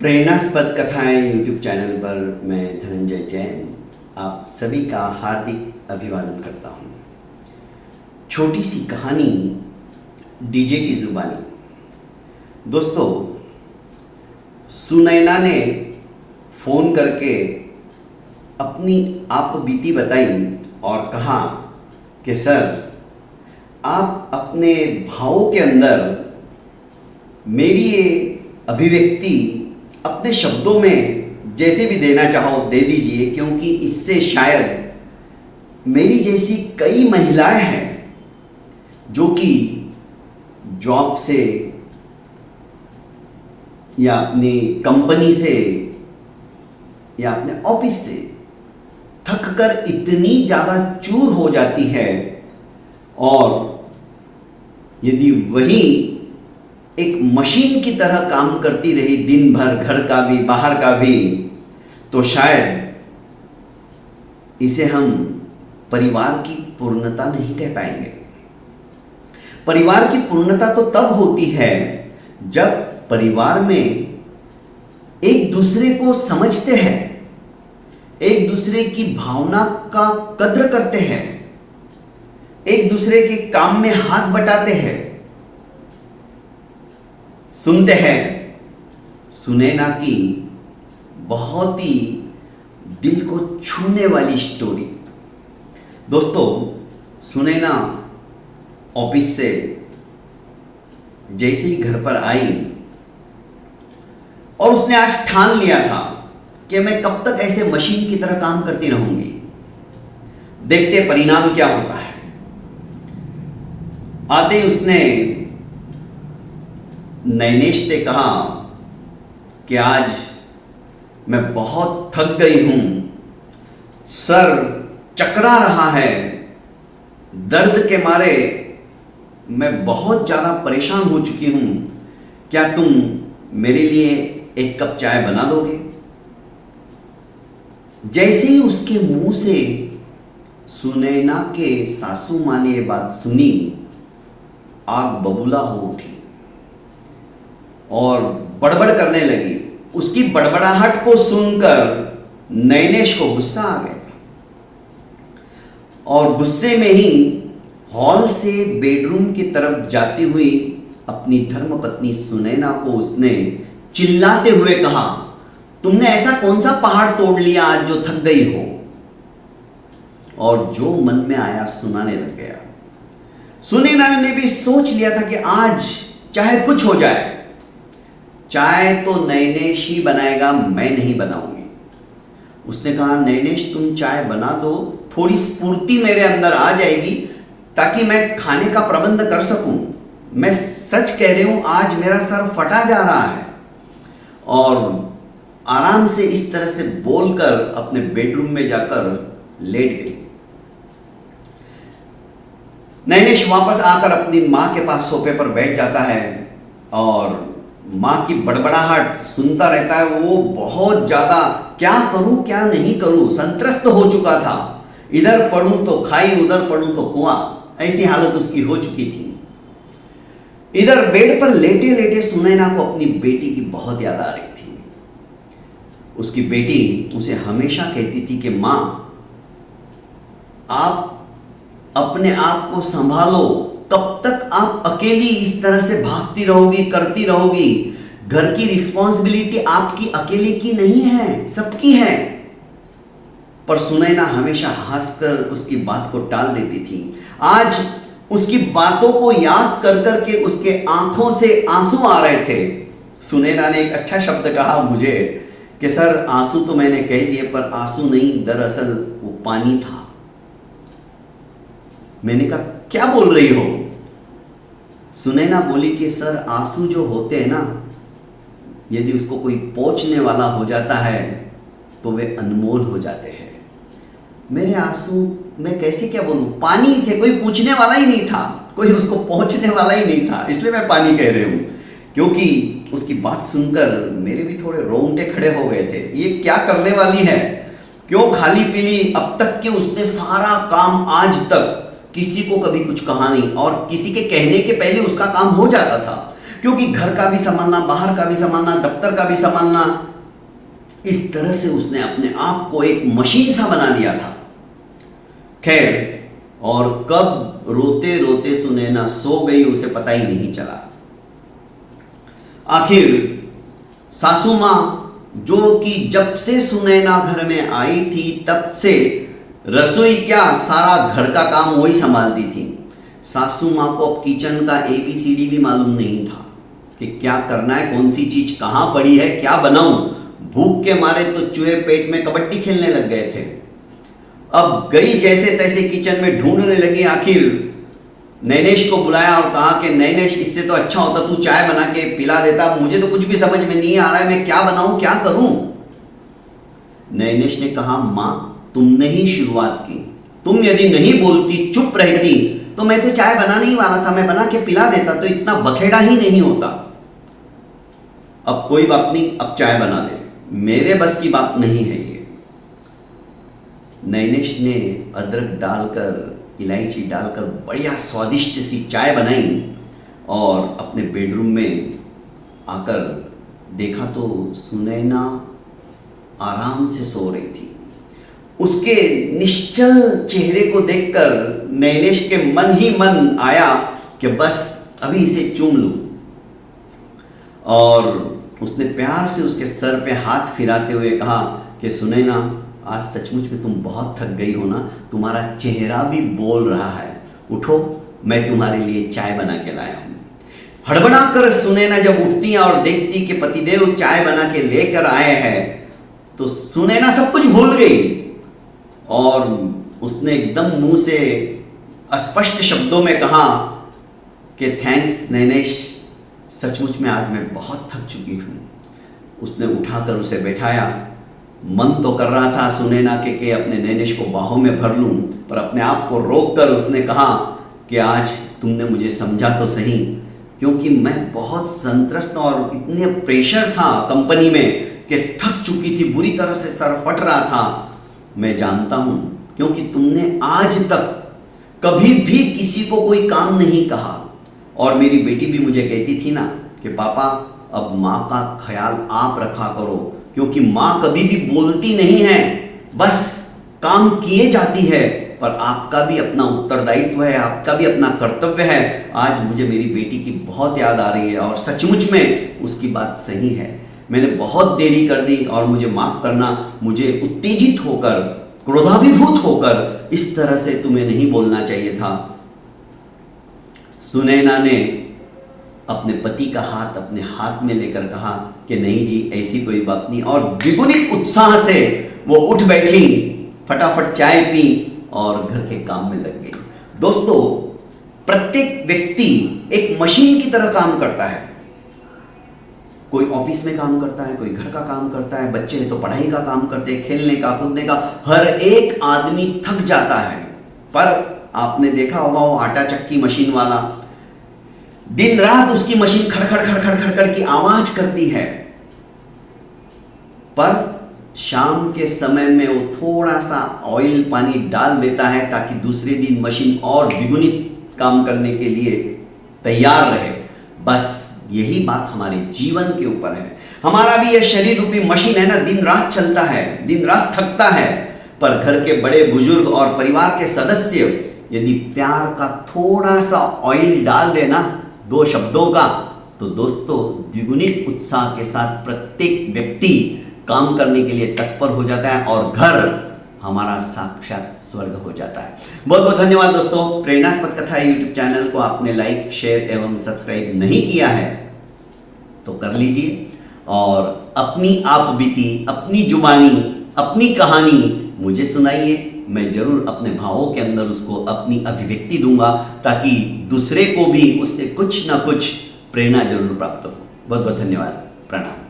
प्रेरणास्पद कथाएं YouTube channel पर मैं धनंजय जैन आप सभी का हार्दिक अभिवादन करता हूं। छोटी सी कहानी डीजे की जुबानी। दोस्तों, सुनैना ने फ़ोन करके अपनी आप बीती बताई और कहा कि सर, आप अपने भावों के अंदर मेरी ये अभिव्यक्ति अपने शब्दों में जैसे भी देना चाहो दे दीजिए, क्योंकि इससे शायद मेरी जैसी कई महिलाएं हैं जो कि जॉब से या अपनी कंपनी से या अपने ऑफिस से थक कर इतनी ज़्यादा चूर हो जाती है, और यदि वही एक मशीन की तरह काम करती रही दिन भर, घर का भी बाहर का भी, तो शायद इसे हम परिवार की पूर्णता नहीं कह पाएंगे। परिवार की पूर्णता तो तब होती है जब परिवार में एक दूसरे को समझते हैं, एक दूसरे की भावना का कद्र करते हैं, एक दूसरे के काम में हाथ बटाते हैं। सुनते हैं सुनैना की बहुत ही दिल को छूने वाली स्टोरी। दोस्तों, सुनैना ऑफिस से जैसे ही घर पर आई और उसने आज ठान लिया था कि मैं कब तक ऐसे मशीन की तरह काम करती रहूंगी, देखते परिणाम क्या होता है। आते ही उसने नैनेश से कहा कि आज मैं बहुत थक गई हूं, सर चकरा रहा है, दर्द के मारे मैं बहुत ज़्यादा परेशान हो चुकी हूं, क्या तुम मेरे लिए एक कप चाय बना दोगे? जैसे ही उसके मुंह से सुनैना के सासू माँ ने ये बात सुनी, आग बबूला हो उठी और बड़बड़ करने लगी। उसकी बड़बड़ाहट को सुनकर नैनेश को गुस्सा आ गया और गुस्से में ही हॉल से बेडरूम की तरफ जाती हुई अपनी धर्मपत्नी सुनैना को उसने चिल्लाते हुए कहा, तुमने ऐसा कौन सा पहाड़ तोड़ लिया आज जो थक गई हो? और जो मन में आया सुनाने लग गया। सुनैना ने भी सोच लिया था कि आज चाहे कुछ हो जाए, चाय तो नैनेश ही बनाएगा, मैं नहीं बनाऊंगी। उसने कहा, नैनेश तुम चाय बना दो, थोड़ी स्फूर्ति मेरे अंदर आ जाएगी ताकि मैं खाने का प्रबंध कर सकूं। मैं सच कह रही हूं, आज मेरा सर फटा जा रहा है। और आराम से इस तरह से बोलकर अपने बेडरूम में जाकर लेट गई। नैनेश वापस आकर अपनी माँ के पास सोफे पर बैठ जाता है और माँ की बड़बड़ाहट सुनता रहता है। वो बहुत ज़्यादा क्या करूं क्या नहीं करूं संत्रस्त हो चुका था। इधर पढ़ूं तो खाई, उधर पढ़ूं तो कुआं, ऐसी हालत उसकी हो चुकी थी। इधर बेड पर लेटे लेटे सुनैना को अपनी बेटी की बहुत याद आ रही थी। उसकी बेटी उसे हमेशा कहती थी कि माँ, आप अपने आप को संभालो, कब तक आप अकेली इस तरह से भागती रहोगी, करती रहोगी? घर की रिस्पॉन्सिबिलिटी आपकी अकेले की नहीं है, सबकी है। पर सुनैना हमेशा हंसकर उसकी बात को टाल देती थी। आज उसकी बातों को याद कर कर के उसके आंखों से आंसू आ रहे थे। सुनैना ने एक अच्छा शब्द कहा मुझे कि सर, आंसू तो मैंने कह दिए, पर आंसू नहीं, दरअसल वो पानी था। मैंने कहा, क्या बोल रही हो? सुनैना बोली कि सर, आंसू जो होते हैं ना, यदि उसको कोई पोंछने वाला हो जाता है तो वे अनमोल हो जाते हैं। मेरे आंसू मैं कैसे क्या बोलूं, पानी थे, कोई पूछने वाला ही नहीं था, कोई उसको पोंछने वाला ही नहीं था, इसलिए मैं पानी कह रही हूं। क्योंकि उसकी बात सुनकर मेरे भी थोड़े रोंगटे खड़े हो गए थे। ये क्या करने वाली है, क्यों खाली पीली? अब तक के उसने सारा काम आज तक किसी को कभी कुछ कहा नहीं, और किसी के कहने के पहले उसका काम हो जाता था। क्योंकि घर का भी संभालना, बाहर का भी संभालना, दफ्तर का भी संभालना, इस तरह से उसने अपने आप को एक मशीन सा बना दिया था। खैर, और कब रोते रोते सुनैना सो गई उसे पता ही नहीं चला। आखिर सासू मां, जो कि जब से सुनैना घर में आई थी तब से रसोई क्या सारा घर का काम वही संभालती थी। सासू मां को अब किचन का ABCD भी मालूम नहीं था कि क्या करना है, कौन सी चीज कहां पड़ी है, क्या बनाऊं। भूख के मारे तो चूहे पेट में कबड्डी खेलने लग गए थे। अब गई जैसे तैसे किचन में ढूंढने लगी। आखिर नैनेश को बुलाया और कहा कि नैनेश, इससे तो अच्छा होता तू चाय बना के पिला देता, मुझे तो कुछ भी समझ में नहीं आ रहा है, मैं क्या बनाऊं, क्या करूं। नैनेश ने कहा, मां तुमने ही शुरुआत की, तुम यदि नहीं बोलती, चुप रहती, तो मैं तो चाय बनाने ही वाला था, मैं बना के पिला देता, तो इतना बखेड़ा ही नहीं होता। अब कोई बात नहीं, अब चाय बना दे, मेरे बस की बात नहीं है ये। नैनेश ने अदरक डालकर, इलायची डालकर बढ़िया स्वादिष्ट सी चाय बनाई और अपने बेडरूम में आकर देखा तो सुनैना आराम से सो रही थी। उसके निश्चल चेहरे को देखकर नैनेश के मन ही मन आया कि बस अभी इसे चूम लूं, और उसने प्यार से उसके सर पे हाथ फिराते हुए कहा कि सुनैना, आज सचमुच में तुम बहुत थक गई हो ना, तुम्हारा चेहरा भी बोल रहा है, उठो, मैं तुम्हारे लिए चाय बना के लाया हूं। हड़बड़ा कर सुनैना जब उठती और देखती कि पतिदेव चाय बना के लेकर आए हैं, तो सुनैना सब कुछ भूल गई और उसने एकदम मुंह से अस्पष्ट शब्दों में कहा कि थैंक्स नैनेश, सचमुच में आज मैं बहुत थक चुकी हूं। उसने उठाकर उसे बैठाया। मन तो कर रहा था सुनैना के कि अपने नैनेश को बाहों में भर लूं, पर अपने आप को रोककर उसने कहा कि आज तुमने मुझे समझा तो सही, क्योंकि मैं बहुत संत्रस्त और इतने प्रेशर था कंपनी में कि थक चुकी थी, बुरी तरह से सर फट रहा था। मैं जानता हूं, क्योंकि तुमने आज तक कभी भी किसी को कोई काम नहीं कहा, और मेरी बेटी भी मुझे कहती थी ना कि पापा अब माँ का ख्याल आप रखा करो, क्योंकि माँ कभी भी बोलती नहीं है, बस काम किए जाती है, पर आपका भी अपना उत्तरदायित्व है, आपका भी अपना कर्तव्य है। आज मुझे मेरी बेटी की बहुत याद आ रही है और सचमुच में उसकी बात सही है, मैंने बहुत देरी कर दी और मुझे माफ़ करना, मुझे उत्तेजित होकर, क्रोधाभिभूत होकर इस तरह से तुम्हें नहीं बोलना चाहिए था। सुनैना ने अपने पति का हाथ अपने हाथ में लेकर कहा कि नहीं जी, ऐसी कोई बात नहीं, और द्विगुणित उत्साह से वो उठ बैठी, फटाफट चाय पी और घर के काम में लग गई। दोस्तों, प्रत्येक व्यक्ति एक मशीन की तरह काम करता है। कोई ऑफिस में काम करता है, कोई घर का काम करता है, बच्चे हैं तो पढ़ाई का काम करते हैं, खेलने का, कूदने का, हर एक आदमी थक जाता है। पर आपने देखा होगा वो आटा चक्की मशीन वाला, दिन रात उसकी मशीन खड़खड़ खड़खड़ खड़खड़ की आवाज करती है, पर शाम के समय में वो थोड़ा सा ऑयल पानी डाल देता है ताकि दूसरे दिन मशीन और द्विगुणित काम करने के लिए तैयार रहे। बस यही बात हमारे जीवन के ऊपर है। हमारा भी यह शरीर रूपी मशीन है ना, दिन रात चलता है, दिन रात थकता है, पर घर के बड़े बुजुर्ग और परिवार के सदस्य यदि प्यार का थोड़ा सा ऑयल डाल देना, 2 शब्दों का, तो दोस्तों द्विगुणित उत्साह के साथ प्रत्येक व्यक्ति काम करने के लिए तत्पर हो जाता है और घर हमारा साक्षात स्वर्ग हो जाता है। बहुत बहुत धन्यवाद दोस्तों। प्रेरणास्पद कथा यूट्यूब चैनल को आपने लाइक, शेयर एवं सब्सक्राइब नहीं किया है तो कर लीजिए, और अपनी आप बीती, अपनी जुबानी, अपनी कहानी मुझे सुनाइए। मैं जरूर अपने भावों के अंदर उसको अपनी अभिव्यक्ति दूंगा, ताकि दूसरे को भी उससे कुछ ना कुछ प्रेरणा जरूर प्राप्त हो। बहुत बहुत धन्यवाद। प्रणाम।